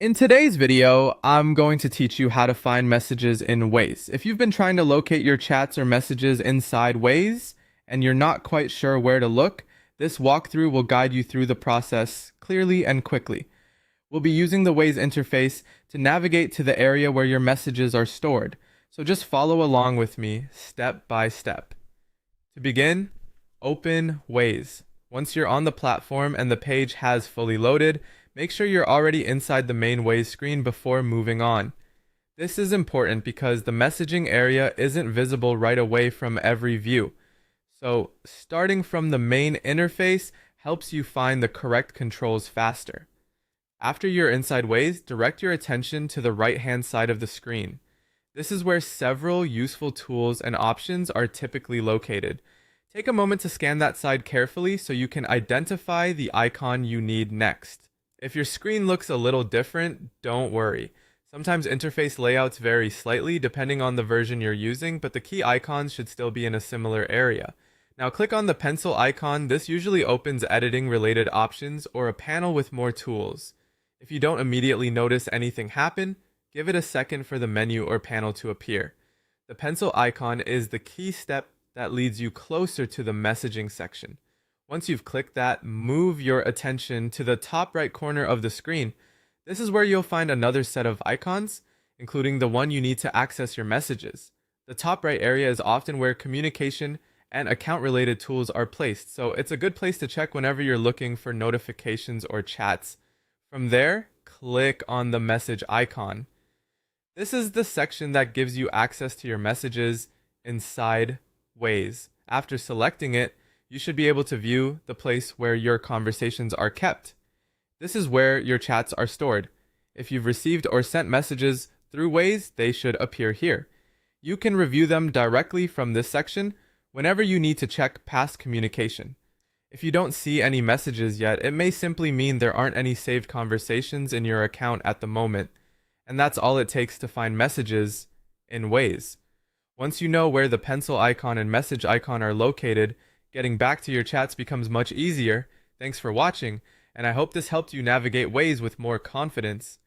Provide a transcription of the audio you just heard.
In today's video, I'm going to teach you how to find messages in Waze. If you've been trying to locate your chats or messages inside Waze and you're not quite sure where to look, this walkthrough will guide you through the process clearly and quickly. We'll be using the Waze interface to navigate to the area where your messages are stored. So just follow along with me step by step. To begin, open Waze. Once you're on the platform and the page has fully loaded, make sure you're already inside the main Waze screen before moving on. This is important because the messaging area isn't visible right away from every view. So, starting from the main interface helps you find the correct controls faster. After you're inside Waze, direct your attention to the right-hand side of the screen. This is where several useful tools and options are typically located. Take a moment to scan that side carefully so you can identify the icon you need next. If your screen looks a little different, don't worry. Sometimes interface layouts vary slightly depending on the version you're using, but the key icons should still be in a similar area. Now click on the pencil icon. This usually opens editing related options or a panel with more tools. If you don't immediately notice anything happen, give it a second for the menu or panel to appear. The pencil icon is the key step that leads you closer to the messaging section. Once you've clicked that, move your attention to the top right corner of the screen. This is where you'll find another set of icons, including the one you need to access your messages. The top right area is often where communication and account-related tools are placed, so it's a good place to check whenever you're looking for notifications or chats. From there, click on the message icon. This is the section that gives you access to your messages inside Waze. After selecting it, you should be able to view the place where your conversations are kept. This is where your chats are stored. If you've received or sent messages through Waze, they should appear here. You can review them directly from this section whenever you need to check past communication. If you don't see any messages yet, it may simply mean there aren't any saved conversations in your account at the moment, and that's all it takes to find messages in Waze. Once you know where the pencil icon and message icon are located, getting back to your chats becomes much easier. Thanks for watching, and I hope this helped you navigate Waze with more confidence.